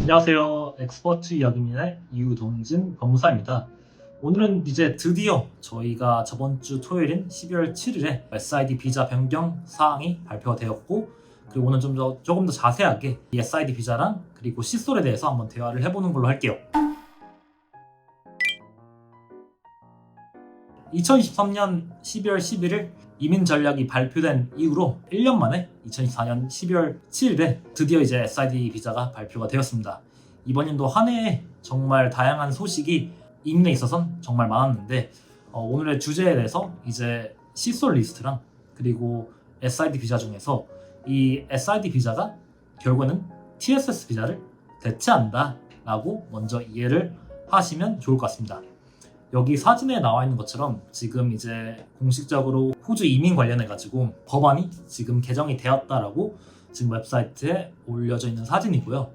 안녕하세요. 엑스퍼트 이야기민의 이우동진 법무사입니다. 오늘은 이제 드디어 저희가 저번 주 토요일인 12월 7일에 SID 비자 변경 사항이 발표가 되었고, 그리고 오늘 조금 더 자세하게 이 SID 비자랑 그리고 시솔에 대해서 한번 대화를 해보는 걸로 할게요. 2023년 12월 11일 이민 전략이 발표된 이후로 1년 만에 2024년 12월 7일에 드디어 이제 SID 비자가 발표가 되었습니다. 이번 연도 한 해에 정말 다양한 소식이 이민에 있어서는 정말 많았는데, 오늘의 주제에 대해서 이제 시솔 리스트랑 그리고 SID 비자 중에서 이 SID 비자가 결국에는 TSS 비자를 대체한다 라고 먼저 이해를 하시면 좋을 것 같습니다. 여기 사진에 나와 있는 것처럼 지금 이제 공식적으로 호주 이민 관련해가지고 법안이 지금 개정이 되었다라고 지금 웹사이트에 올려져 있는 사진이고요.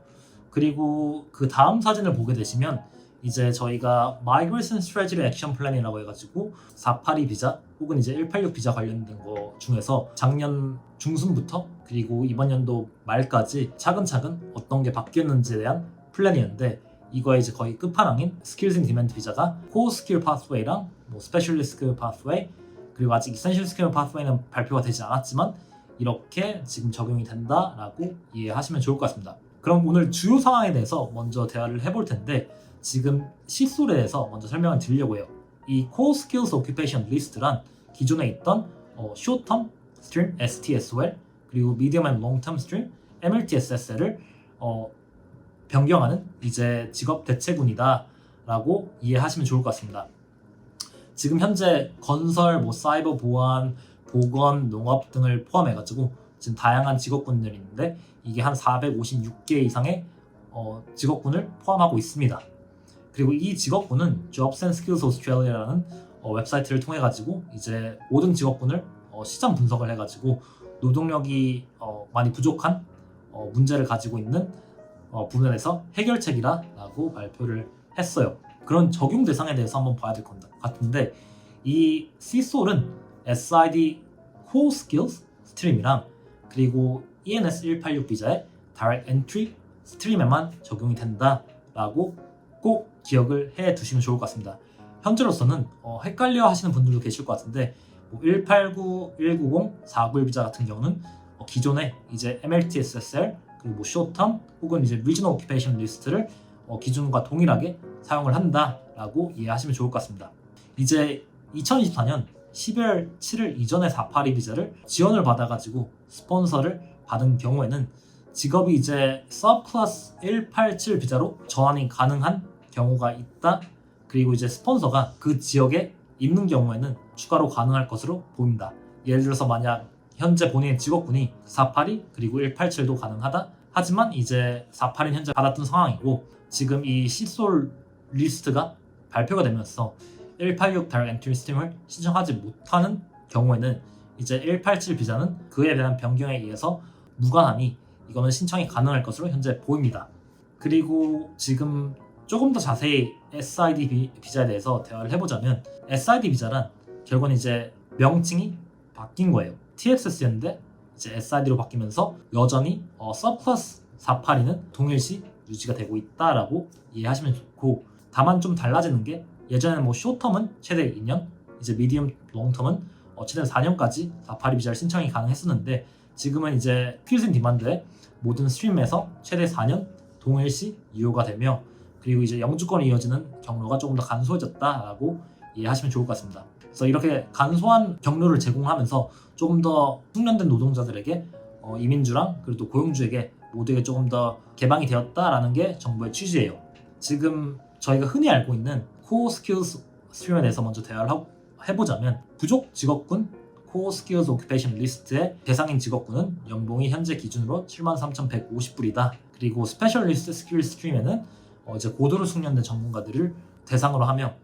그리고 그 다음 사진을 보게 되시면 이제 저희가 Migration Strategy Action Plan이라고 해가지고 482 비자 혹은 이제 186 비자 관련된 거 중에서 작년 중순부터 그리고 이번 연도 말까지 차근차근 어떤 게 바뀌었는지에 대한 플랜이었는데, 이거의 이제 거의 끝판왕인 Skills in Demand 비자가 Core Skill Pathway랑 Specialist Skill Pathway, 그리고 아직 Essential Skill Pathway는 발표가 되지 않았지만 이렇게 지금 적용이 된다라고 이해하시면 좋을 것 같습니다. 그럼 오늘 주요 상황에 대해서 먼저 대화를 해볼 텐데, 지금 시솔에 대해서 먼저 설명을 드리려고 해요. 이 Core Skills Occupation List란 기존에 있던 Short Term Stream STSOL 그리고 Medium and Long Term Stream MLTSSL을 변경하는 이제 직업 대체군이다 라고 이해하시면 좋을 것 같습니다. 지금 현재 건설, 사이버 보안, 보건, 농업 등을 포함해가지고 지금 다양한 직업군들이 있는데, 이게 한 456개 이상의 직업군을 포함하고 있습니다. 그리고 이 직업군은 Jobs and Skills Australia라는 웹사이트를 통해 가지고 이제 모든 직업군을 시장 분석을 해가지고 노동력이 많이 부족한 문제를 가지고 있는 부분에서 해결책이라고 발표를 했어요. 그런 적용 대상에 대해서 한번 봐야 될 것 같은데, 이 시솔은 SID Core Skills 스트림이랑 그리고 ENS 186 비자의 Direct Entry 스트림에만 적용이 된다라고 꼭 기억을 해 두시면 좋을 것 같습니다. 현재로서는 헷갈려 하시는 분들도 계실 것 같은데, 189, 190, 491 비자 같은 경우는 기존에 이제 MLTSSL 그리고 short-term 혹은 이제 regional occupation 리스트를 기준과 동일하게 사용을 한다라고 이해하시면 좋을 것 같습니다. 이제 2024년 12월 7일 이전의 482 비자를 지원을 받아가지고 스폰서를 받은 경우에는 직업이 이제 서브클래스 187 비자로 전환이 가능한 경우가 있다. 그리고 이제 스폰서가 그 지역에 있는 경우에는 추가로 가능할 것으로 보입니다. 예를 들어서 만약 현재 본인의 직업군이 482 그리고 187도 가능하다. 하지만 이제 482는 현재 받았던 상황이고, 지금 이 시솔 리스트가 발표가 되면서 186 Direct Entry 스트림을 신청하지 못하는 경우에는 이제 187 비자는 그에 대한 변경에 의해서 무관하니 이거는 신청이 가능할 것으로 현재 보입니다. 그리고 지금 조금 더 자세히 SID 비자에 대해서 대화를 해보자면, SID 비자란 결국은 이제 명칭이 바뀐 거예요. TSS였는데 이제 SID로 바뀌면서 여전히 서플러스 482는 동일시 유지가 되고 있다라고 이해하시면 좋고, 다만 좀 달라지는 게 예전에는 쇼텀은 최대 2년, 이제 미디엄 롱텀은 최대 4년까지 482 비자를 신청이 가능했었는데, 지금은 이제 Skills in Demand의 모든 스트림에서 최대 4년 동일시 유효가 되며, 그리고 이제 영주권이 이어지는 경로가 조금 더 간소해졌다라고 이해하시면 좋을 것 같습니다. 그래서 이렇게 간소한 경로를 제공하면서 조금 더 숙련된 노동자들에게 이민주랑 그리고 또 고용주에게 모두에게 조금 더 개방이 되었다라는 게 정부의 취지예요. 지금 저희가 흔히 알고 있는 Core Skills 스트림에 대해서 먼저 대화를 해보자면, 부족 직업군 Core Skills Occupation 리스트의 대상인 직업군은 연봉이 현재 기준으로 73,150불이다. 그리고 Specialist Skill 스트림에는 이제 고도로 숙련된 전문가들을 대상으로 하며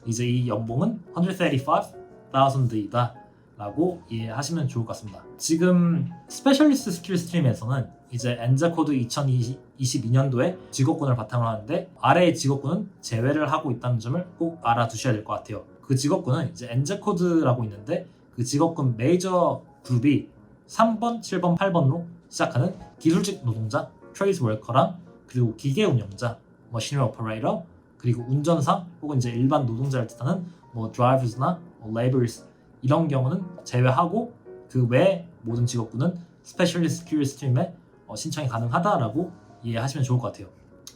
이제 이 연봉은 135,000이다 라고 이해하시면 좋을 것 같습니다. 지금 스페셜리스트 스킬 스트림에서는 이제 엔자 코드 2022년도에 직업군을 바탕으로 하는데, 아래의 직업군은 제외를 하고 있다는 점을 꼭 알아두셔야 될 것 같아요. 그 직업군은 이제 엔자 코드라고 있는데, 그 직업군 메이저 그룹이 3번, 7번, 8번으로 시작하는 기술직 노동자, 트레이스 워커랑 그리고 기계 운영자, 머신리 오퍼레이터, 그리고 운전사 혹은 이제 일반 노동자를 뜻하는 뭐 drivers나 laborers 이런 경우는 제외하고 그 외 모든 직업군은 스페셜리스트 큐리 스트림에 신청이 가능하다라고 이해하시면 좋을 것 같아요.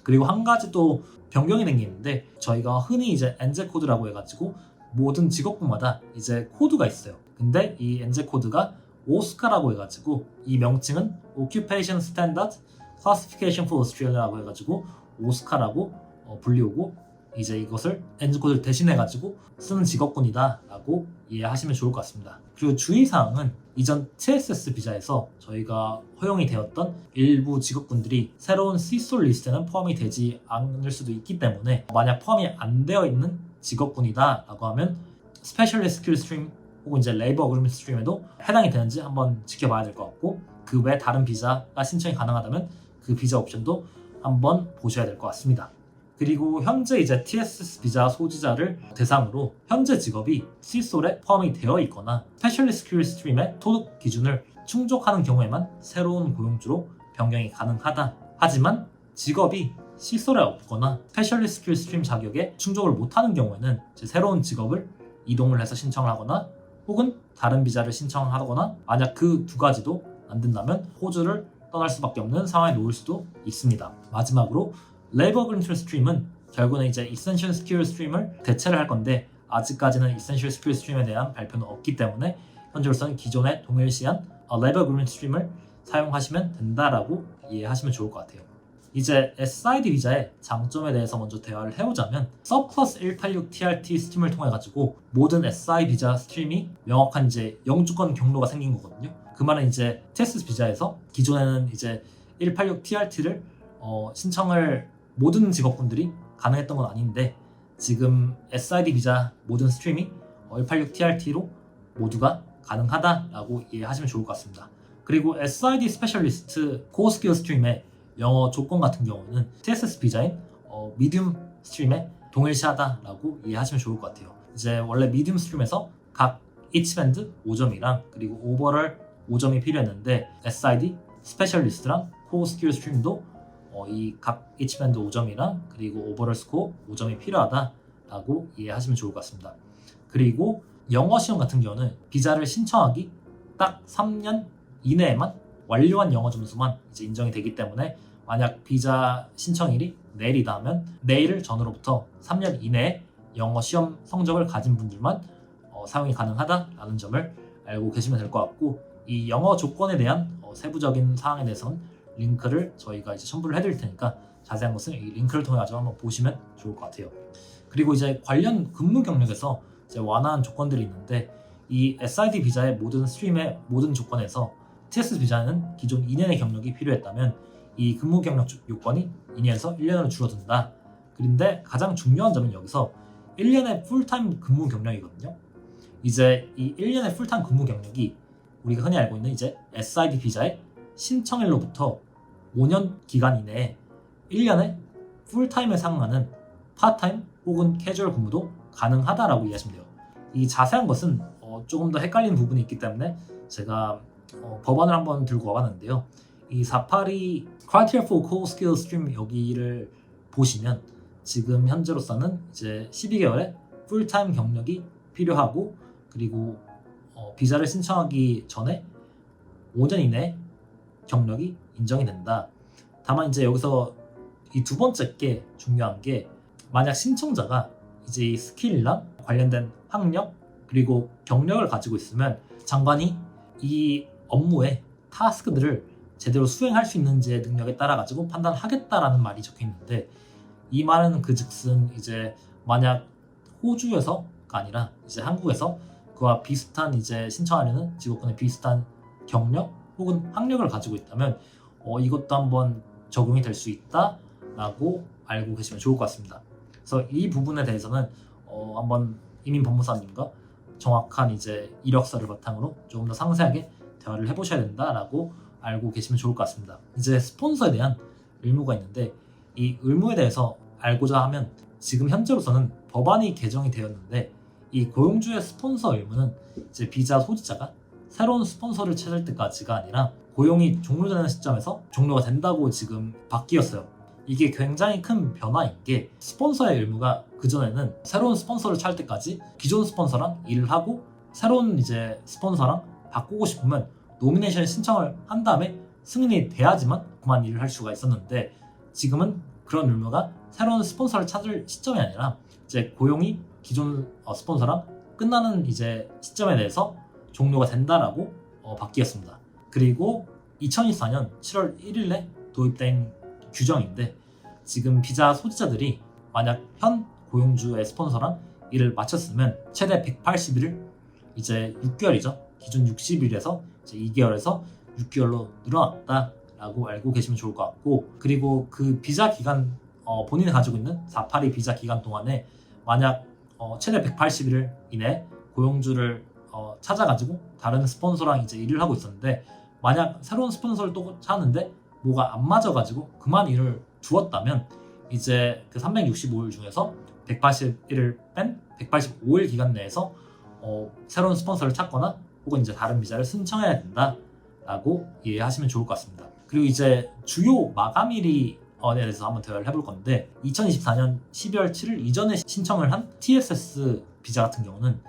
그리고 한 가지 또 변경이 된 게 있는데 저희가 흔히 이제 엔제 코드라고 해가지고 모든 직업군마다 이제 코드가 있어요. 근데 이 엔제 코드가 오스카라고 해가지고 이 명칭은 Occupation Standard Classification for Australia라고 해가지고 오스카라고 불리우고 이제 이것을 엔제 코드를 대신해가지고 쓰는 직업군이다 라고 이해하시면 좋을 것 같습니다. 그리고 주의사항은 이전 TSS 비자에서 저희가 허용이 되었던 일부 직업군들이 새로운 시솔 리스트에는 포함이 되지 않을 수도 있기 때문에 만약 포함이 안 되어 있는 직업군이다 라고 하면 스페셜리스트 스킬 스트림 혹은 이제 레이버 어그리먼트 스트림에도 해당이 되는지 한번 지켜봐야 될 것 같고 그 외 다른 비자가 신청이 가능하다면 그 비자 옵션도 한번 보셔야 될 것 같습니다. 그리고 현재 이제 TSS 비자 소지자를 대상으로 현재 직업이 시솔에 포함이 되어 있거나 스페셜리스트 스킬 스트림의 소득 기준을 충족하는 경우에만 새로운 고용주로 변경이 가능하다. 하지만 직업이 시솔에 없거나 스페셜리스트 스킬 스트림 자격에 충족을 못하는 경우에는 새로운 직업을 이동을 해서 신청을 하거나 혹은 다른 비자를 신청하거나 만약 그 두 가지도 안 된다면 호주를 떠날 수밖에 없는 상황에 놓일 수도 있습니다. 마지막으로 레이버 어그리먼트 스트림은 결국은 이제 이센셜 스킬 스트림을 대체를 할 건데 아직까지는 이센셜 스킬 스트림에 대한 발표는 없기 때문에 현재로서는 기존의 동일시한 레이버 어그리먼트 스트림을 사용하시면 된다라고 이해하시면 좋을 것 같아요. 이제 SID 비자의 장점에 대해서 먼저 대화를 해보자면 서플러스 186 TRT 스트림을 통해 가지고 모든 SI 비자 스트림이 명확한 이제 영주권 경로가 생긴 거거든요. 그 말은 이제 TSS 비자에서 기존에는 이제 186 TRT를 신청을 모든 직업군들이 가능했던 건 아닌데 지금 SID 비자 모든 스트림이 186 TRT로 모두가 가능하다라고 이해하시면 좋을 것 같습니다. 그리고 SID 스페셜리스트 코어 스킬 스트림의 영어 조건 같은 경우는 TSS 비자인 미디움 스트림에 동일시하다라고 이해하시면 좋을 것 같아요. 이제 원래 미디움 스트림에서 각 이치밴드 5점이랑 그리고 오버럴 5점이 필요했는데 SID 스페셜리스트랑 코어 스킬 스트림도 이 각 이치밴드 5점이랑 그리고 오버럴 스코어 5점이 필요하다라고 이해하시면 좋을 것 같습니다. 그리고 영어 시험 같은 경우는 비자를 신청하기 딱 3년 이내에만 완료한 영어 점수만 이제 인정이 되기 때문에 만약 비자 신청일이 내일이다 하면 내일을 전후로부터 3년 이내에 영어 시험 성적을 가진 분들만 사용이 가능하다라는 점을 알고 계시면 될 것 같고 이 영어 조건에 대한 세부적인 사항에 대해서는 링크를 저희가 이제 첨부를 해드릴 테니까 자세한 것은 이 링크를 통해 가지고 한번 보시면 좋을 것 같아요. 그리고 이제 관련 근무 경력에서 이제 완화한 조건들이 있는데 이 SID 비자의 모든 스트림의 모든 조건에서 TSS 비자는 기존 2년의 경력이 필요했다면 이 근무 경력 요건이 2년에서 1년으로 줄어든다. 그런데 가장 중요한 점은 여기서 1년의 풀타임 근무 경력이거든요. 이제 이 1년의 풀타임 근무 경력이 우리가 흔히 알고 있는 이제 SID 비자의 신청일로부터 5년 기간 이내에 1년의 풀타임에 상응하는 파트타임 혹은 캐주얼 근무도 가능하다라고 이해하시면 돼요. 이 자세한 것은 조금 더 헷갈리는 부분이 있기 때문에 제가 법안을 한번 들고 와봤는데요. 이 482 Criteria for Core Skill Stream 여기를 보시면 지금 현재로서는 이제 12개월의 풀타임 경력이 필요하고 그리고 비자를 신청하기 전에 5년 이내 경력이 인정이 된다. 다만 이제 여기서 이 두 번째 게 중요한 게 만약 신청자가 이제 이 스킬이랑 관련된 학력 그리고 경력을 가지고 있으면 장관이 이 업무의 타스크들을 제대로 수행할 수 있는지의 능력에 따라 가지고 판단하겠다라는 말이 적혀 있는데 이 말은 그즉슨 이제 만약 호주에서가 아니라 이제 한국에서 그와 비슷한 이제 신청하려는 직업군의 비슷한 경력 혹은 학력을 가지고 있다면 이것도 한번 적용이 될 수 있다라고 알고 계시면 좋을 것 같습니다. 그래서 이 부분에 대해서는 한번 이민 법무사님과 정확한 이제 이력서를 바탕으로 조금 더 상세하게 대화를 해보셔야 된다라고 알고 계시면 좋을 것 같습니다. 이제 스폰서에 대한 의무가 있는데 이 의무에 대해서 알고자 하면 지금 현재로서는 법안이 개정이 되었는데 이 고용주의 스폰서 의무는 이제 비자 소지자가 새로운 스폰서를 찾을 때까지가 아니라 고용이 종료되는 시점에서 종료가 된다고 지금 바뀌었어요. 이게 굉장히 큰 변화인 게 스폰서의 의무가 그전에는 새로운 스폰서를 찾을 때까지 기존 스폰서랑 일을 하고 새로운 이제 스폰서랑 바꾸고 싶으면 노미네이션 신청을 한 다음에 승인이 돼야지만 그만 일을 할 수가 있었는데 지금은 그런 의무가 새로운 스폰서를 찾을 시점이 아니라 이제 고용이 기존 스폰서랑 끝나는 이제 시점에 대해서 종료가 된다라고 바뀌었습니다. 그리고 2024년 7월 1일에 도입된 규정인데 지금 비자 소지자들이 만약 현 고용주의 스폰서랑 일을 마쳤으면 최대 180일을 이제 6개월이죠. 기존 60일에서 이제 2개월에서 6개월로 늘어났다라고 알고 계시면 좋을 것 같고 그리고 그 비자 기간 본인이 가지고 있는 482 비자 기간 동안에 만약 최대 180일 이내 고용주를 찾아가지고 다른 스폰서랑 이제 일을 하고 있었는데 만약 새로운 스폰서를 또 찾았는데 뭐가 안 맞아가지고 그만 일을 두었다면 이제 그 365일 중에서 181을 뺀 185일 기간 내에서 새로운 스폰서를 찾거나 혹은 이제 다른 비자를 신청해야 된다라고 이해하시면 좋을 것 같습니다. 그리고 이제 주요 마감일이 대해서 한번 대화를 해볼 건데 2024년 12월 7일 이전에 신청을 한 TSS 비자 같은 경우는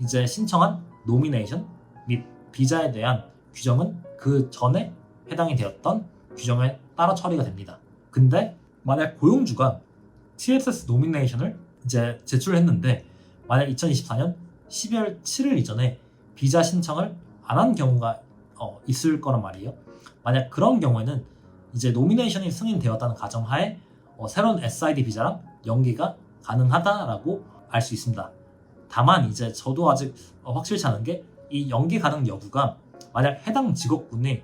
이제 신청한 노미네이션 및 비자에 대한 규정은 그 전에 해당이 되었던 규정에 따라 처리가 됩니다. 근데 만약 고용주가 TSS 노미네이션을 이제 제출했는데 만약 2024년 12월 7일 이전에 비자 신청을 안 한 경우가 있을 거란 말이에요. 만약 그런 경우에는 이제 노미네이션이 승인되었다는 가정하에 새로운 SID 비자랑 연계가 가능하다라고 알 수 있습니다. 다만 이제 저도 아직 확실치 않은 게 이 연계 가능 여부가 만약 해당 직업군이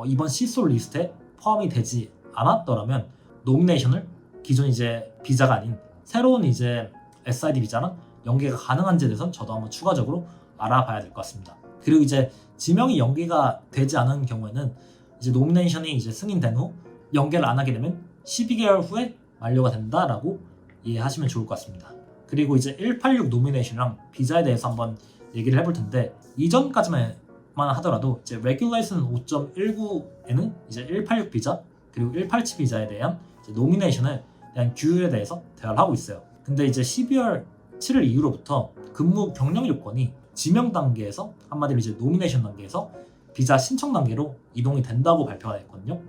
이번 시솔 리스트에 포함이 되지 않았더라면 노미네이션을 기존 이제 비자가 아닌 새로운 이제 SID 비자랑 연계가 가능한지에 대해서는 저도 한번 추가적으로 알아봐야 될 것 같습니다. 그리고 이제 지명이 연계가 되지 않은 경우에는 이제 노미네이션이 이제 승인된 후 연계를 안 하게 되면 12개월 후에 만료가 된다라고 이해하시면 좋을 것 같습니다. 그리고 이제 186 노미네이션이랑 비자에 대해서 한번 얘기를 해볼 텐데 이전까지만 하더라도 이제 레귤레이션 5.19에는 이제 186 비자 그리고 187 비자에 대한 이제 노미네이션에 대한 규율에 대해서 대화를 하고 있어요. 근데 이제 12월 7일 이후로부터 근무 경력 요건이 지명 단계에서 한마디로 이제 노미네이션 단계에서 비자 신청 단계로 이동이 된다고 발표가 됐거든요.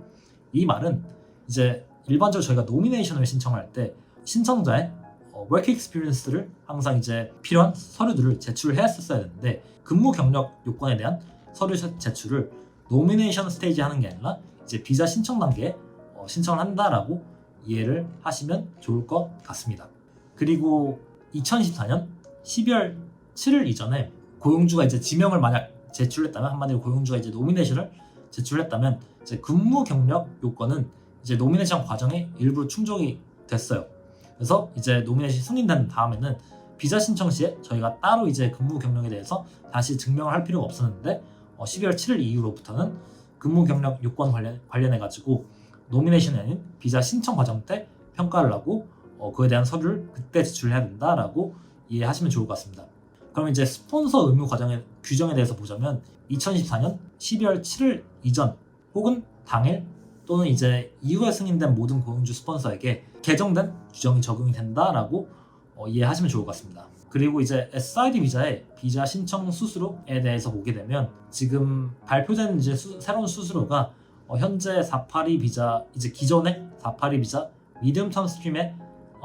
이 말은 이제 일반적으로 저희가 노미네이션을 신청할 때 신청자의 워크 익스피리언스를 항상 이제 필요한 서류들을 제출했었어야 되는데 근무 경력 요건에 대한 서류 제출을 노미네이션 스테이지 하는 게 아니라 이제 비자 신청 단계에 신청을 한다라고 이해를 하시면 좋을 것 같습니다. 그리고 2024년 12월 7일 이전에 고용주가 이제 지명을 만약 제출했다면 한마디로 고용주가 이제 노미네이션을 제출했다면 이제 근무 경력 요건은 이제 노미네이션 과정에 일부 충족이 됐어요. 그래서 이제 노미네이션이 승인된 다음에는 비자 신청 시에 저희가 따로 이제 근무 경력에 대해서 다시 증명을 할 필요가 없었는데 12월 7일 이후로부터는 근무 경력 요건 관련해 가지고 노미네이션이 아닌 비자 신청 과정 때 평가를 하고 그에 대한 서류를 그때 제출해야 된다라고 이해하시면 좋을 것 같습니다. 그럼 이제 스폰서 의무 과정의 규정에 대해서 보자면 2014년 12월 7일 이전 혹은 당일 또는 이제 이후에 승인된 모든 고용주 스폰서에게 개정된 규정이 적용이 된다라고 이해하시면 좋을 것 같습니다. 그리고 이제 SID 비자의 비자 신청 수수료에 대해서 보게 되면 지금 발표된 이제 새로운 수수료가 현재 482 비자 이제 기존의 482 비자 미디엄 텀 스트림의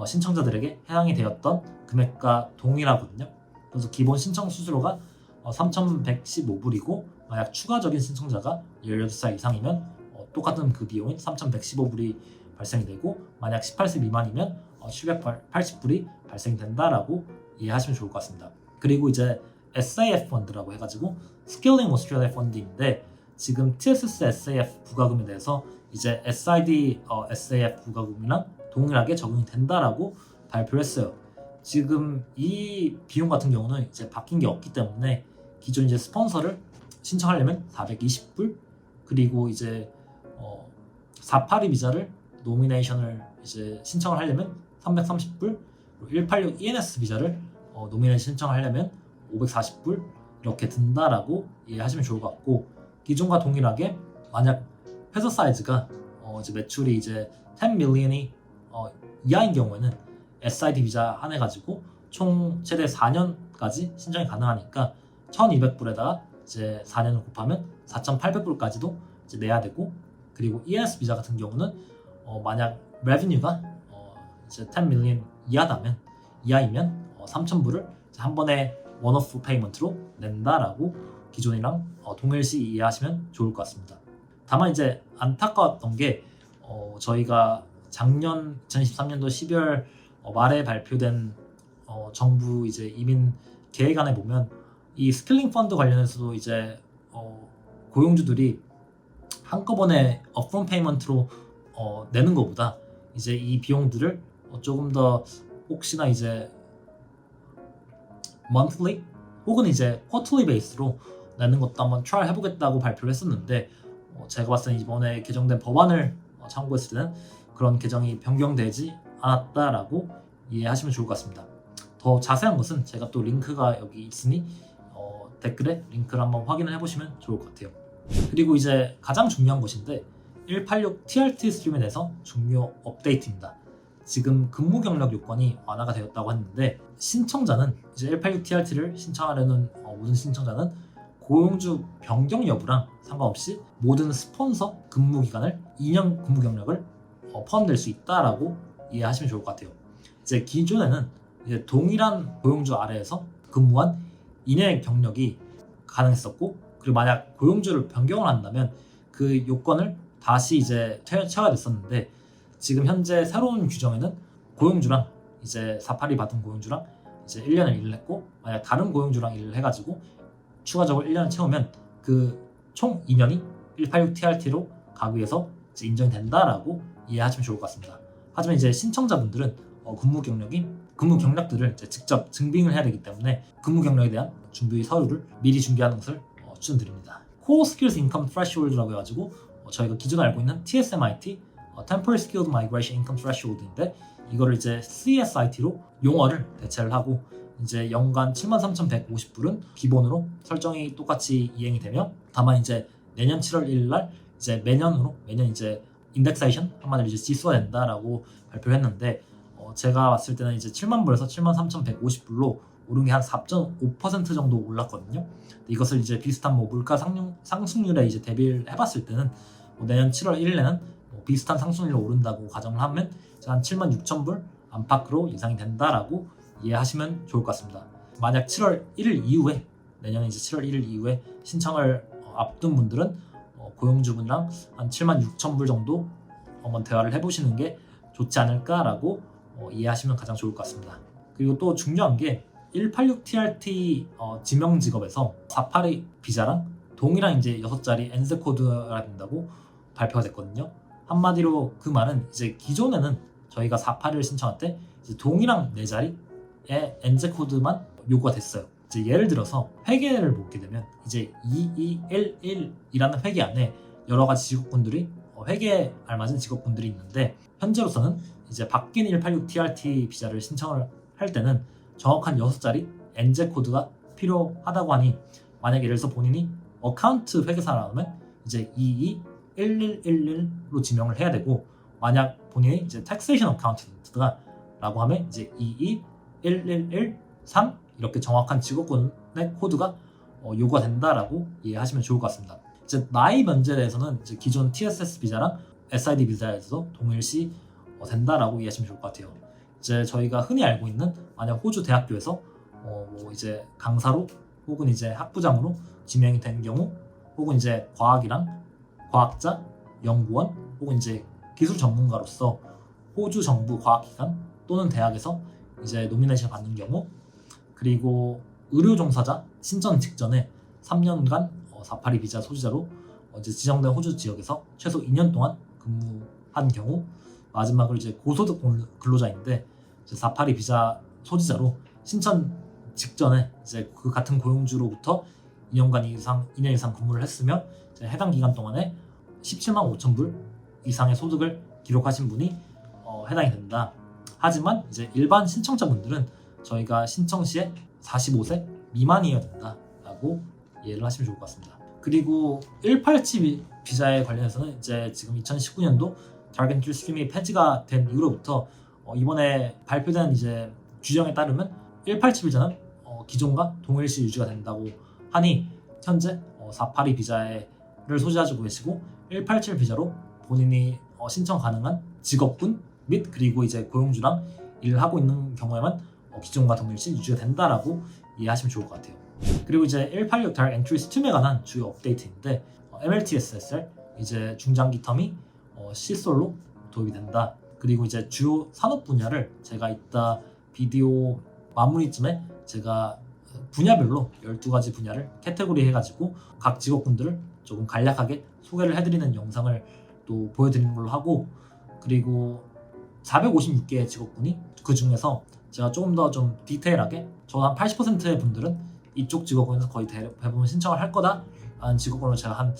신청자들에게 해당이 되었던 금액과 동일하거든요. 그래서 기본 신청 수수료가 3,115불이고 만약 추가적인 신청자가 18살 이상이면 똑같은 그 비용인 3,115불이 발생이 되고 만약 18세 미만이면 780불이 발생이 된다라고 이해하시면 좋을 것 같습니다. 그리고 이제 SAF 펀드라고 해가지고 스케일링 오스트레일리아 펀드인데 지금 TSS SAF 부가금에 대해서 이제 SID SAF 부가금이랑 동일하게 적용이 된다라고 발표를 했어요. 지금 이 비용 같은 경우는 이제 바뀐 게 없기 때문에 기존 이제 스폰서를 신청하려면 420불 그리고 이제 482 비자를 노미네이션을 이제 신청을 하려면 330불 186 ENS 비자를 노미네이션 신청하려면 540불 이렇게 든다라고 이해하시면 좋을 것 같고 기존과 동일하게 만약 회사 사이즈가 이제 매출이 이제 10 밀리언이 이하인 경우에는 SID 비자 한해 가지고 총 최대 4년까지 신청이 가능하니까 1,200불에다가 이제 4년을 곱하면 4,800불까지도 이제 내야 되고, 그리고 ES 비자 같은 경우는 만약 레비뉴가 이제 10 밀리언 이하이면 3,000불을 한 번에 원오프 페이먼트로 낸다라고 기존이랑 동일시 이해하시면 좋을 것 같습니다. 다만 이제 안타까웠던 게 저희가 작년 2023년도 12월 말에 발표된 정부 이제 이민 계획안에 보면 이 스킬링 펀드 관련해서도 이제 고용주들이 한꺼번에 업프론트 페이먼트로 내는 것보다 이제 이 비용들을 조금 더 혹시나 이제 monthly 혹은 이제 quarterly 베이스로 내는 것도 한번 트라이 해보겠다고 발표를 했었는데, 제가 봤을 때 이번에 개정된 법안을 참고했을 때는 그런 개정이 변경되지 않았다라고 이해하시면 좋을 것 같습니다. 더 자세한 것은 제가 또 링크가 여기 있으니 댓글에 링크를 한번 확인을 해보시면 좋을 것 같아요. 그리고 이제 가장 중요한 것인데 186 TRT 스트림에 대해서 중요 업데이트입니다. 지금 근무 경력 요건이 완화가 되었다고 했는데, 신청자는 이제 186 TRT를 신청하려는 모든 신청자는 고용주 변경 여부랑 상관없이 모든 스폰서 근무 기간을 2년 근무 경력을 포함될 수 있다라고 이해하시면 좋을 것 같아요. 이제 기존에는 이제 동일한 고용주 아래에서 근무한 2년의 경력이 가능했었고, 그리고 만약 고용주를 변경을 한다면 그 요건을 다시 이제 채워야 됐었는데, 지금 현재 새로운 규정에는 고용주랑 이제 482 받은 고용주랑 이제 1년을 일을 했고, 만약 다른 고용주랑 일을 해가지고 추가적으로 1년을 채우면 그 총 2년이 186 TRT로 가기 위해서 이제 인정이 된다라고 이해하시면 좋을 것 같습니다. 하지만 이제 신청자분들은 근무 경력들을 이제 직접 증빙을 해야 되기 때문에 근무 경력에 대한 준비 서류를 미리 준비하는 것을 추천드립니다. Core Skills Income Threshold라고 해가지고 저희가 기존에 알고 있는 TSMIT, Temporary Skilled Migration Income Threshold인데, 이거를 이제 CSIT로 용어를 대체를 하고 이제 연간 73,150불은 기본으로 설정이 똑같이 이행이 되며, 다만 이제 내년 7월 1일 날 이제 매년 이제 인덱세이션 한마디로 이제 지수가 된다라고 발표를 했는데, 제가 봤을 때는 이제 7만 불에서 73,150불로 오른 게 한 4.5% 정도 올랐거든요. 이것을 이제 비슷한 물가 상승률에 이제 대비를 해봤을 때는 내년 7월 1일에는 비슷한 상승률로 오른다고 가정을 하면 한 76,000불 안팎으로 예상이 된다라고 이해하시면 좋을 것 같습니다. 만약 7월 1일 이후에, 내년에 이제 7월 1일 이후에 신청을 앞둔 분들은 고용주분이랑 한 76,000불 정도 한번 대화를 해보시는 게 좋지 않을까라고 이해하시면 가장 좋을 것 같습니다. 그리고 또 중요한 게 186 TRT 지명 직업에서 482 비자랑 동일한 이제 6자리 엔제 코드가 된다고 발표가 됐거든요. 한마디로 그 말은 이제 기존에는 저희가 482를 신청할 때 이제 동일한 4자리의 엔제 코드만 요구가 됐어요. 이제 예를 들어서 회계를 보게 되면 이제 2211이라는 회계 안에 여러 가지 직업군들이 회계에 알맞은 직업군들이 있는데, 현재로서는 이제 바뀐 186 TRT 비자를 신청을 할 때는 정확한 6자리 엔제 코드가 필요하다고 하니, 만약 예를 들어서 본인이 어카운트 회계사라면 이제 221111로 지명을 해야 되고, 만약 본인이 이제 텍세이션 어카운트가 라고 하면 이제 221113 이렇게 정확한 직업군의 코드가 요구가 된다라고 이해하시면 좋을 것 같습니다. 이제 나이 면제에 대해서는 이제 기존 TSS 비자랑 SID 비자에서 동일시 된다라고 이해하시면 좋을 것 같아요. 이제 저희가 흔히 알고 있는 만약 호주 대학교에서 이제 강사로 혹은 이제 학부장으로 지명이 된 경우, 혹은 이제 과학자, 연구원 혹은 이제 기술 전문가로서 호주 정부 과학기관 또는 대학에서 이제 노미네이션 받는 경우, 그리고 의료 종사자 신청 직전에 3년간 482 비자 소지자로 이제 지정된 호주 지역에서 최소 2년 동안 근무한 경우, 마지막으로 이제 고소득 근로자인데 이제 482 비자 소지자로 신청 직전에 이제 그 같은 고용주로부터 2년 이상 근무를 했으며 이제 해당 기간 동안에 17만 5천 불 이상의 소득을 기록하신 분이 해당이 된다. 하지만 이제 일반 신청자분들은 저희가 신청 시에 45세 미만이어야 된다라고 이해를 하시면 좋을 것 같습니다. 그리고 187 비자에 관련해서는 이제 지금 2019년도 타겟 엔트리 스트림이 폐지가 된 이후로부터 이번에 발표된 이제 규정에 따르면 187 비자는 기존과 동일시 유지가 된다고 하니 현재 482 비자를 소지하고 계시고 187 비자로 본인이 신청 가능한 직업군 및 그리고 이제 고용주랑 일을 하고 있는 경우에만 기존과 동일시 유지가 된다라고 이해하시면 좋을 것 같아요. 그리고 이제 186 Direct Entry 스팀에 관한 주요 업데이트인데 MLTSSR 이제 중장기 텀이 C솔로 도입이 된다. 그리고 이제 주요 산업 분야를 제가 이따 비디오 마무리쯤에 제가 분야별로 12가지 분야를 캐테고리 해가지고 각 직업군들을 조금 간략하게 소개를 해드리는 영상을 또 보여드리는 걸로 하고, 그리고 456개의 직업군이 그 중에서 제가 조금 더 좀 디테일하게 저는 한 80%의 분들은 이쪽 직업군에서 거의 대부분 신청을 할 거다 라는 직업군으로 제가 한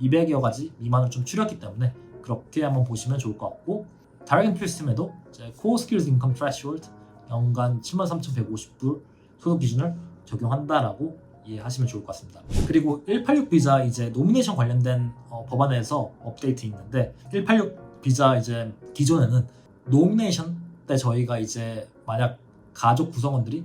200여 가지 미만을 좀 추렸기 때문에 그렇게 한번 보시면 좋을 것 같고, 다이렉트 엔트리 시스템에도 Core Skills Income Threshold 연간 73,150불 소득 기준을 적용한다라고 이해하시면 좋을 것 같습니다. 그리고 186 비자 이제 노미네이션 관련된 법안에서 업데이트 있는데, 186 비자 이제 기존에는 노미네이션 때 저희가 이제 만약 가족 구성원들이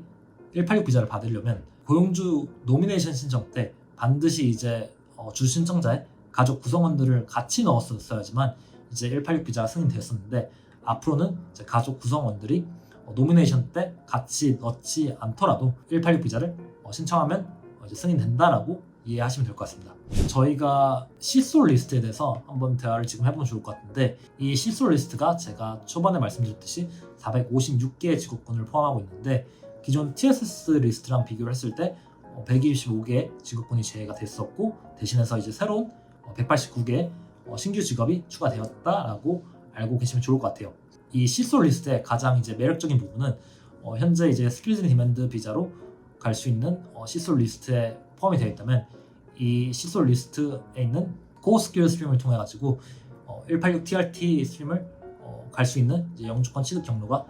186 비자를 받으려면 고용주 노미네이션 신청 때 반드시 이제 주 신청자의 가족 구성원들을 같이 넣었어야지만 이제 186 비자가 승인되었었는데, 앞으로는 이제 가족 구성원들이 노미네이션 때 같이 넣지 않더라도 186 비자를 신청하면 이제 승인된다라고 이해하시면 될 것 같습니다. 저희가 C솔 리스트에 대해서 한번 대화를 지금 해보면 좋을 것 같은데, 이 C솔 리스트가 제가 초반에 말씀드렸듯이 456개의 직업군을 포함하고 있는데, 기존 TSS 리스트랑 비교를 했을 때 125개의 직업군이 제외가 됐었고, 대신해서 이제 새로운 189개의 신규 직업이 추가되었다라고 알고 계시면 좋을 것 같아요. 이 C솔 리스트의 가장 이제 매력적인 부분은 현재 이제 스킬즈 앤 디맨드 비자로 갈 수 있는 C솔 리스트에 포함이 되어 있다면, 이 C솔 리스트에 있는 Core Skill 스트림을 통해 가지고 186 TRT 스트림을 갈 수 있는 이제 영주권 취득 경로가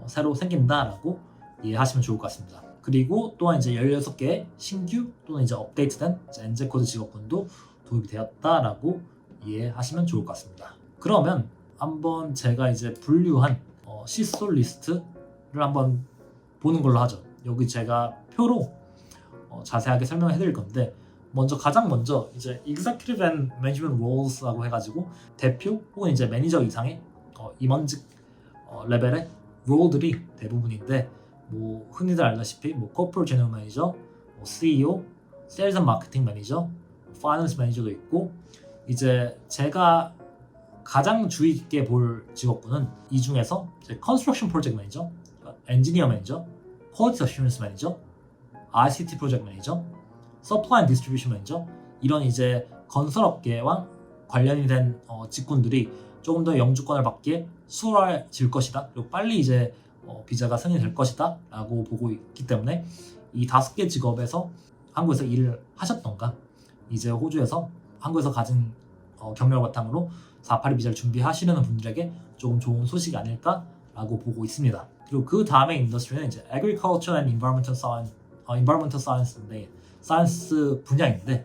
새로 생긴다라고 이해하시면 좋을 것 같습니다. 그리고 또한 이제 16개의 신규 또는 이제 업데이트된 엔젤 코드 직업군도 도입이 되었다라고 이해하시면 좋을 것 같습니다. 그러면 한번 제가 이제 분류한 C솔 리스트를 한번 보는 걸로 하죠. 여기 제가 표로 자세하게 설명해 드릴 건데, 가장 먼저 이제 Executive and Management Roles라고 해가지고 대표 혹은 이제 매니저 이상의 임원직 레벨의 롤들이 대부분인데, 뭐 흔히들 알다시피 Corporate General Manager, CEO, Sales and Marketing Manager, Finance Manager도 있고, 이제 제가 가장 주의 깊게 볼 직업군은 이 중에서 Construction Project Manager, Engineer Manager, Quality Assurance Manager, ICT Project Manager, Supply and Distribution Manager, 이런 이제 건설업계와 관련이 된 직군들이 조금 더 영주권을 받기에 수월해질 것이다, 그리고 빨리 이제 비자가 승인될 것이다 라고 보고 있기 때문에 이 5개 직업에서 한국에서 일을 하셨던가 이제 호주에서 한국에서 가진 경력을 바탕으로 482 비자를 준비하시려는 분들에게 조금 좋은 소식이 아닐까라고 보고 있습니다. 그리고 그 다음에 인더스트리는 이제 Agriculture and Environmental Science 분야인데,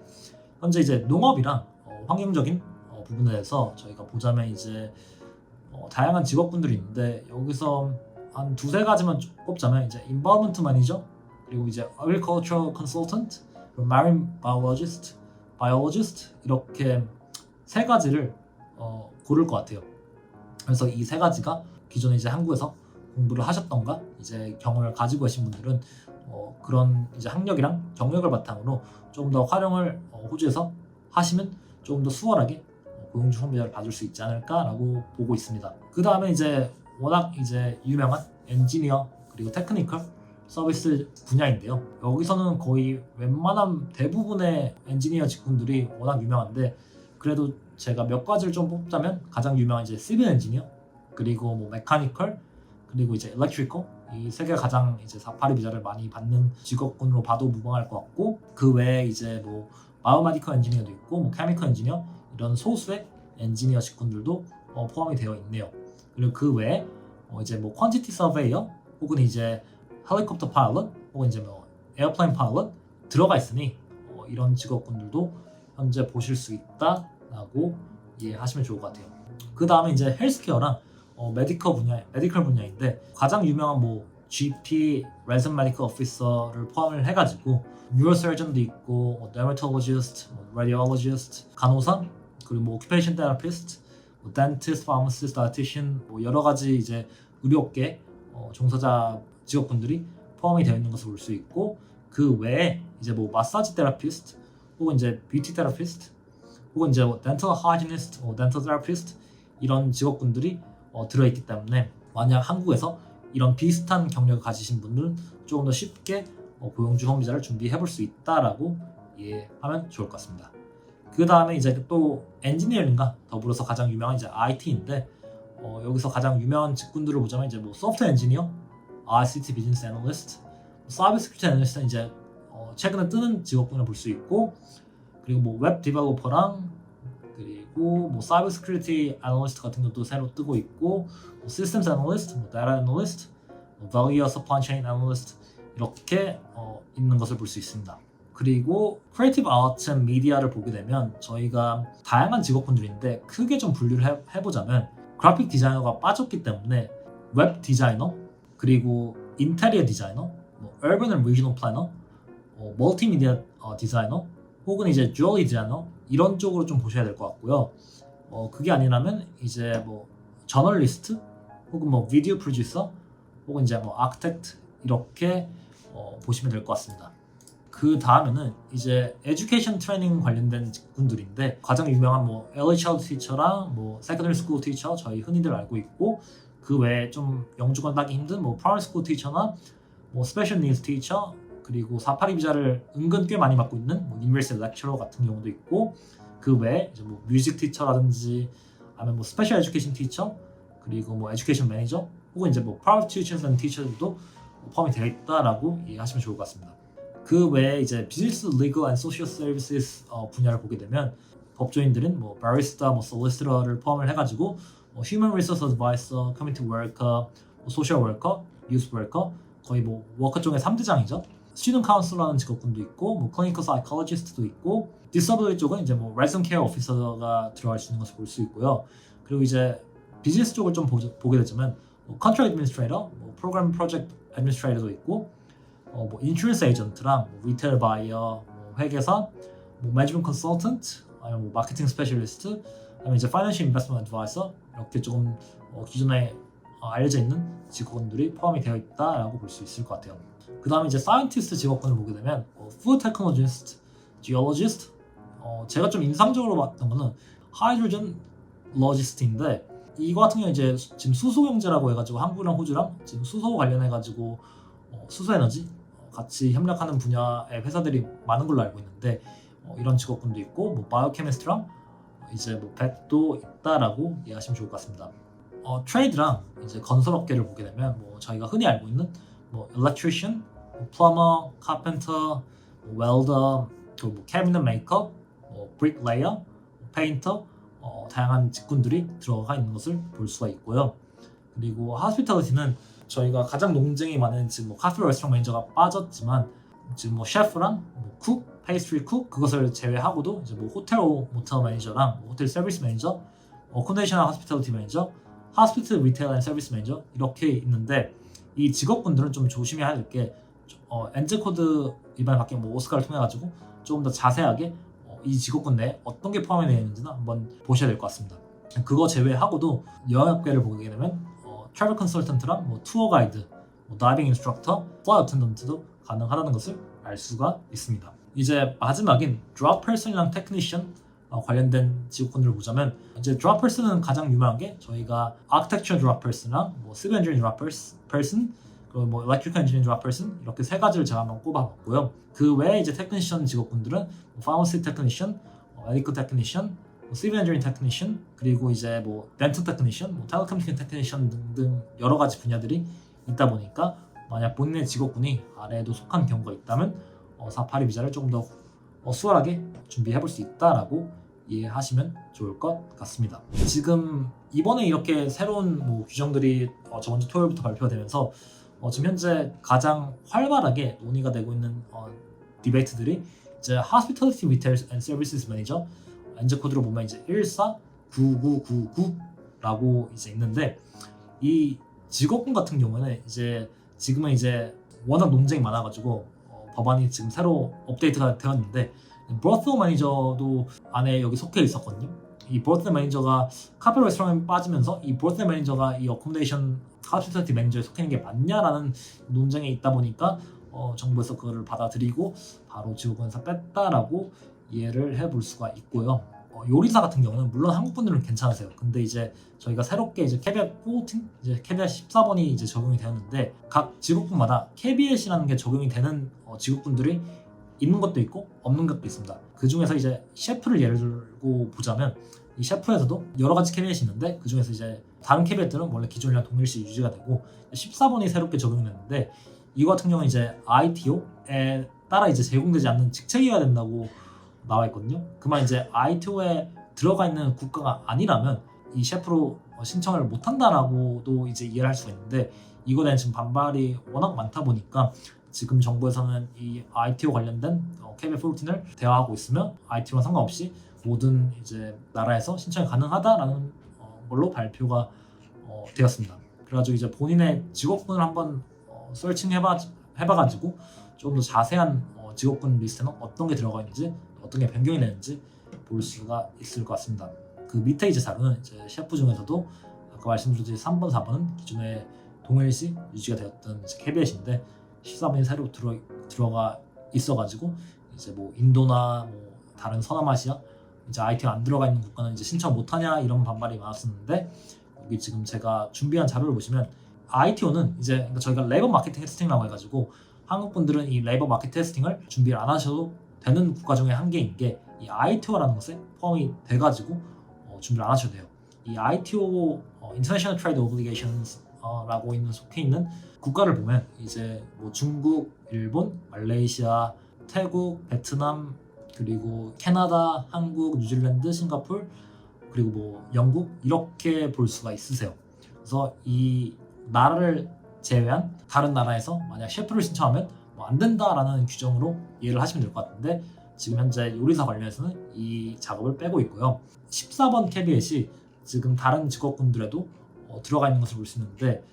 현재 이제 농업이랑 환경적인 부분에 대해서 저희가 보자면 이제 다양한 직업군들이 있는데, 여기서 한 2-3가지만 꼽자면 이제 Environment Manager, 그리고 이제 Agricultural Consultant, 그리고 Marine Biologist 이렇게 3가지를 고를 것 같아요. 그래서 이 3가지가 기존에 이제 한국에서 공부를 하셨던가 이제 경험을 가지고 계신 분들은 그런 이제 학력이랑 경력을 바탕으로 조금 더 활용을 호주에서 하시면 조금 더 수월하게 고용주 선비자를 받을 수 있지 않을까라고 보고 있습니다. 그 다음에 이제 워낙 이제 유명한 엔지니어 그리고 테크니컬 서비스 분야인데요. 여기서는 거의 웬만한 대부분의 엔지니어 직군들이 워낙 유명한데, 그래도 제가 몇 가지를 좀 뽑자면 가장 유명한 이제 시빌 엔지니어, 그리고 뭐 메카니컬, 그리고 이제 일렉트리컬, 이 3개가 가장 이제 482 비자를 많이 받는 직업군으로 봐도 무방할 것 같고, 그 외에 이제 뭐 바이오메디컬 엔지니어도 있고 뭐 케미컬 엔지니어, 이런 소수의 엔지니어 직군들도 포함이 되어 있네요. 그리고 그 외에 이제 뭐 퀀티티 서베이어 혹은 이제 헬리콥터 파일럿 혹은 이제 뭐 에어플레인 파일럿 들어가 있으니 이런 직업군들도 현재 보실 수 있다라고 이해하시면 좋을 것 같아요. 그 다음에 이제 헬스케어랑 메디컬 분야인데 가장 유명한 뭐 GP, Resident Medical Officer를 포함을 해가지고 뉴로서전도 있고 dermatologist, radiologist, 간호사, 그리고 뭐 occupation therapist, dentist, pharmacist, dietitian, 뭐 여러 가지 이제 의료업계 종사자 직업군들이 포함이 되어 있는 것을 볼 수 있고, 그 외에 이제 뭐 마사지 테라피스트 혹은 이제 뷰티 테라피스트 혹은 이제 뭐 덴털 하이지니스트, 덴털 테라피스트 이런 직업군들이 들어있기 때문에 만약 한국에서 이런 비슷한 경력을 가지신 분들은 조금 더 쉽게 고용주 허위비자를 준비해 볼 수 있다라고 이해하면 좋을 것 같습니다. 그 다음에 이제 또 엔지니어링과 더불어서 가장 유명한 이제 IT인데 여기서 가장 유명한 직군들을 보자면 이제 뭐 소프트웨어 엔지니어, ICT 비즈니스 애널리스트, 사이버 시큐리티 애널리스트는 이제 최근에 뜨는 직업군을 볼 수 있고, 그리고 뭐 웹 디벨로퍼랑 그리고 뭐 사이버 시큐리티 애널리스트 같은 것도 새로 뜨고 있고, 뭐 시스템스 애널리스트, 뭐 다타 애널리스트, 뭐 밸류 서플라이 체인 애널리스트 이렇게 있는 것을 볼 수 있습니다. 그리고 크리에이티브 아트 앤 미디어를 보게 되면 저희가 다양한 직업군들인데 크게 좀 분류를 해보자면 그래픽 디자이너가 빠졌기 때문에 웹 디자이너, 그리고 인테리어 디자이너, 뭐 urban and regional planner, 멀티미디어 디자이너, 혹은 이제 주얼리 디자이너 이런 쪽으로 좀 보셔야 될 것 같고요. 그게 아니라면 이제 뭐 저널리스트 혹은 뭐 비디오 프로듀서 혹은 이제 뭐 아키텍트 이렇게 보시면 될 것 같습니다. 그 다음에는 이제 에듀케이션 트레이닝 관련된 직군들인데 가장 유명한 뭐 early child teacher랑 뭐 secondary school teacher 저희 흔히들 알고 있고, 그 외에 좀 영주권 따기 힘든 뭐 primary school teacher나 뭐 special needs teacher, 그리고 482 비자를 은근 꽤 많이 받고 있는 뭐 university lecturer 같은 경우도 있고, 그 외에 이제 뭐 뮤직 티처라든지 아니면 뭐 스페셜 에듀케이션 티처, 그리고 뭐 에듀케이션 매니저 혹은 이제 뭐 private tutors and teachers도 포함이 되어 있다라고 이해하시면 좋을 것 같습니다. 그 외에 이제 비즈니스, 리걸 앤 소셜 서비스 분야를 보게 되면 법조인들은 뭐 바리스타, 뭐 솔리시터를 포함을 해가지고 뭐 휴먼 리소스 어드바이서, 커뮤니티 워커, 소셜 워커, 유스 워커, 거의 뭐 워커 쪽의 3대장이죠. 스튜던트 카운슬러라는 직업군도 있고, 뭐 클리니컬 사이콜로지스트도 있고, 디서블리티 쪽은 이제 뭐 레지던트 케어 오피서가 들어갈 수 있는 것을 볼 수 있고요. 그리고 이제 비즈니스 쪽을 좀 보게 되자면 뭐 컨트랙 애드미니스트레이터, 뭐 프로그램 프로젝트 애드미니스트레이터도 있고, 뭐 인슈런스 에이전트랑 뭐 리테일 바이어, 뭐 회계사, 뭐 매니지먼트 컨설턴트, 아니면 뭐 마케팅 스페셜리스트, 아니면 이제 파이낸셜 인베스트먼트 애드바이서 이렇게 조금 기존에 알려져 있는 직업군들이 포함이 되어 있다라고 볼 수 있을 것 같아요. 그 다음에 이제 사이언티스트 직업군을 보게 되면 푸드 테크놀로지스트, 지올로지스트, 제가 좀 인상적으로 봤던 거는 하이드로젠 러지스트인데, 이거 같은 경우는 이제 지금 수소 경제라고 해가지고 한국이랑 호주랑 지금 수소 관련해가지고 수소 에너지 같이 협력하는 분야의 회사들이 많은 걸로 알고 있는데 이런 직업군도 있고, 뭐 바이오케미스트랑 이제 뭐 벳도 있다라고 이해하시면 좋을 것 같습니다. 트레이드랑 이제 건설업계를 보게 되면 뭐 저희가 흔히 알고 있는 뭐 electrician, plumber, carpenter, welder, 그리고 뭐 cabinet maker, bricklayer, painter, 다양한 직군들이 들어가 있는 것을 볼 수가 있고요. 그리고 hospitality는 저희가 가장 논쟁이 많은 지금 뭐 카페 레스토랑 매니저가 빠졌지만 지금 뭐 셰프랑 뭐 쿡, 페이스트리 쿡 그것을 제외하고도 이제 뭐 호텔 모텔 매니저랑 호텔 서비스 매니저, 어코모데이션 호스피탈리티 매니저, 호스피털 리테일 앤 서비스 매니저 이렇게 있는데, 이 직업군들은 좀 조심해야 할 게 엔젤 코드 이번에 바뀐 뭐 오스카를 통해 가지고 조금 더 자세하게 이 직업군 내에 어떤 게 포함이 되어 있는지는 한번 보셔야 될 것 같습니다. 그거 제외하고도 영역계를 보게 되면 트래블 컨설턴트랑 뭐 투어 가이드, 뭐 다이빙 인스트럭터, 플라이 어텐던트도 가능하다는 것을 알 수가 있습니다. 이제 마지막인 드롭 퍼슨이랑 테크니션 관련된 직업군들을 보자면, 이제 드롭 퍼슨은 가장 유명한 게 저희가 아키텍처 드롭 퍼슨이랑 뭐 시빌 엔지니어링 드롭 퍼슨, 그리고 뭐 일렉트리컬 엔지니어링 드롭 퍼슨 이렇게 세 가지를 제가 한번 꼽아봤고요. 그 외에 이제 테크니션 직업군들은 뭐 파머시 테크니션, 메디컬 테크니션, 시빌 엔지니어링 테크니션, 그리고 이제 뭐 덴탈 테크니션, 뭐 텔레커뮤니케이션 테크니션 등등 여러 가지 분야들이 있다 보니까 만약 본인의 직업군이 아래에도 속한 경우가 있다면 482 비자를 조금 더 수월하게 준비해 볼 수 있다라고 이해하시면 좋을 것 같습니다. 지금 이번에 이렇게 새로운 뭐 규정들이 저번 주 토요일부터 발표가 되면서 지금 현재 가장 활발하게 논의가 되고 있는 디베이트들이 이제 Hospitality Retail and Services Manager, 엔젤 코드로 보면 이제 149999 라고 이제 있는데, 이 직업군 같은 경우에는 이제 지금은 이제 워낙 논쟁이 많아가지고 법안이 지금 새로 업데이트가 되었는데, 버스 매니저도 안에 여기 속해 있었거든요. 이 버스 매니저가 카페 레스토랑에 빠지면서 이 버스 매니저가 이 어코모데이션 카피탈티 매니저에 속해 있는 게 맞냐라는 논쟁이 있다 보니까 정부에서 그거를 받아들이고 바로 직업군에서 뺐다라고 이해를 해볼 수가 있고요. 요리사 같은 경우는 물론 한국 분들은 괜찮으세요. 근데 이제 저희가 새롭게 이제 캐비엣 14, 이제 캐비엣 14번이 이제 적용이 되었는데, 각 직업군마다 캐비엣이라는 게 적용이 되는 직업군들이 있는 것도 있고 없는 것도 있습니다. 그 중에서 이제 셰프를 예를 들고 보자면, 이 셰프에서도 여러 가지 캐비넷이 있는데 그 중에서 이제 다른 캐비넷들은 원래 기존이랑 동일시 유지가 되고 14번이 새롭게 적용됐는데, 이거 같은 경우는 이제 ITO에 따라 이제 제공되지 않는 직책이어야 된다고 나와 있거든요. 그만 이제 ITO에 들어가 있는 국가가 아니라면 이 셰프로 신청을 못 한다라고도 이제 이해를 할 수가 있는데, 이거에 대한 지금 반발이 워낙 많다 보니까 지금 정부에서는 이 ITO 관련된 캐비넷 14을 대화하고 있으면 ITO랑 상관없이 모든 이제 나라에서 신청이 가능하다라는 걸로 발표가 되었습니다. 그래가지고 이제 본인의 직업군을 한번 서칭해봐가지고 조금 더 자세한 직업군 리스트는 어떤 게 들어가 있는지, 어떤 게 변경이 되는지 볼 수가 있을 것 같습니다. 그 밑에 이제 자료는 이제 셰프 중에서도 아까 말씀드렸듯이 3번, 4번은 기존에 동일시 유지가 되었던 캐비넷인데 14번이 새로 들어가 있어가지고 이제 뭐 인도나 뭐 다른 서남아시아 이제 IT가 안 들어가 있는 국가는 이제 신청 못하냐 이런 반발이 많았었는데, 여기 지금 제가 준비한 자료를 보시면 ITO는 이제 그러니까 저희가 레이버 마케팅 테스팅이라고 해가지고 한국 분들은 이 레이버 마켓 테스팅을 준비를 안 하셔도 되는 국가 중에 한 개인 게 이 ITO라는 것에 포함이 돼가지고 준비를 안 하셔도 돼요. 이 ITO International Trade Obligations 라고 있는 속해 있는 국가를 보면 이제 뭐 중국, 일본, 말레이시아, 태국, 베트남, 그리고 캐나다, 한국, 뉴질랜드, 싱가폴, 그리고 뭐 영국 이렇게 볼 수가 있으세요. 그래서 이 나라를 제외한 다른 나라에서 만약 셰프를 신청하면 뭐 안 된다라는 규정으로 이해를 하시면 될 것 같은데, 지금 현재 요리사 관련해서는 이 작업을 빼고 있고요. 14번 캐비넷이 지금 다른 직업군들에도 들어가 있는 것을 볼 수 있는데,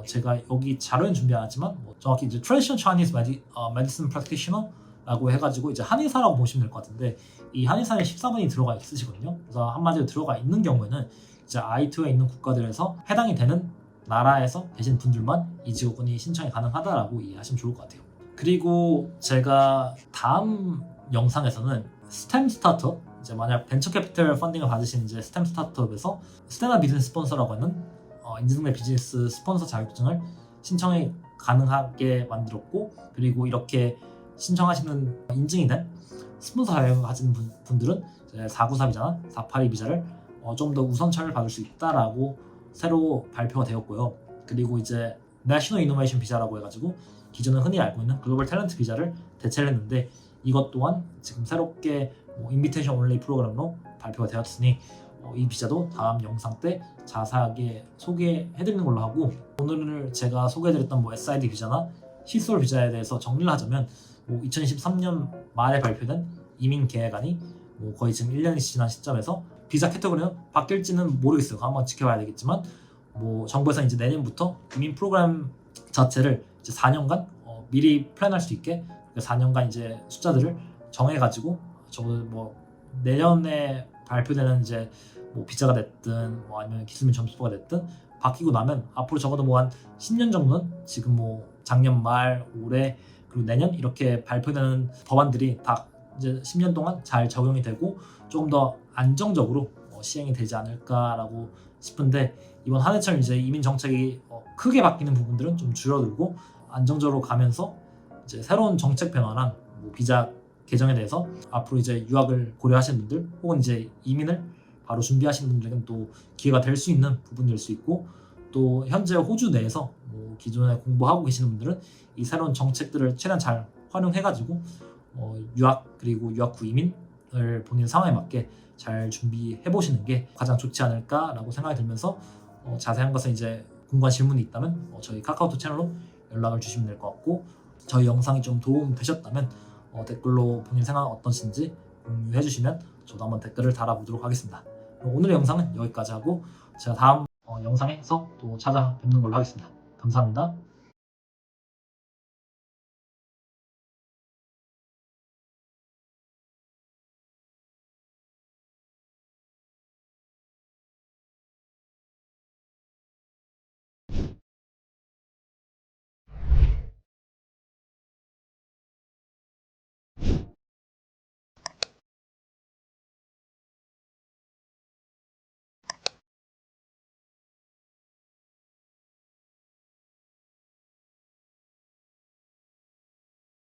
제가 여기 자료는 준비 안 했지만 정확히 이제 Traditional Chinese Medicine Practitioner라고 해가지고 이제 한의사라고 보시면 될 것 같은데, 이 한의사에 14번이 들어가 있으시거든요. 그래서 한마디로 들어가 있는 경우에는 이제 ITO에 있는 국가들에서 해당이 되는 나라에서 계신 분들만 이 직업군이 신청이 가능하다라고 이해하시면 좋을 것 같아요. 그리고 제가 다음 영상에서는 스템 스타트업, 이제 만약 벤처 캐피털 펀딩을 받으신 이제 스템 스타트업에서 스테나 비즈니스 스폰서라고 하는 인증된 비즈니스 스폰서 자격증을 신청이 가능하게 만들었고, 그리고 이렇게 신청하시는 인증이 된 스폰서 자격을 가진 분들은 494 비자나 482 비자를 좀 더 우선차를 받을 수 있다라고 새로 발표가 되었고요. 그리고 이제 내셔널 이노베이션 비자라고 해가지고 기존에 흔히 알고 있는 글로벌 탤런트 비자를 대체를 했는데, 이것 또한 지금 새롭게 인비테이션 온리 프로그램으로 발표가 되었으니 이 비자도 다음 영상 때 자세하게 소개해드리는 걸로 하고, 오늘 제가 소개해드렸던 SID 비자나 시솔 비자에 대해서 정리를 하자면 2023년 말에 발표된 이민 계획안이 거의 지금 1년이 지난 시점에서 비자 캐터고리는 바뀔지는 모르겠어요. 한번 지켜봐야 되겠지만 정부에서 이제 내년부터 이민 프로그램 자체를 이제 4년간 미리 플랜할 수 있게 4년간 이제 숫자들을 정해가지고 적어도 내년에 발표되는 이제 비자가 됐든 아니면 기술민 점수가 됐든 바뀌고 나면 앞으로 적어도 한 10년 정도는 지금 작년 말, 올해 그리고 내년 이렇게 발표되는 법안들이 다 이제 10년 동안 잘 적용이 되고 조금 더 안정적으로 시행이 되지 않을까라고 싶은데, 이번 한 해처럼 이제 이민 정책이 크게 바뀌는 부분들은 좀 줄어들고 안정적으로 가면서 이제 새로운 정책 변화랑 비자 개정에 대해서 앞으로 이제 유학을 고려하시는 분들 혹은 이제 이민을 바로 준비하시는 분들에게는 또 기회가 될 수 있는 부분일 수 있고, 또 현재 호주 내에서 기존에 공부하고 계시는 분들은 이 새로운 정책들을 최대한 잘 활용해가지고 유학 그리고 유학 후 이민을 본인 상황에 맞게 잘 준비해 보시는 게 가장 좋지 않을까라고 생각이 들면서 자세한 것은 이제 궁금한 질문이 있다면 저희 카카오톡 채널로 연락을 주시면 될 것 같고, 저희 영상이 좀 도움 되셨다면 댓글로 본인 생각 어떠신지 공유해 주시면 저도 한번 댓글을 달아보도록 하겠습니다. 오늘의 영상은 여기까지 하고 제가 다음 영상에서 또 찾아뵙는 걸로 하겠습니다. 감사합니다.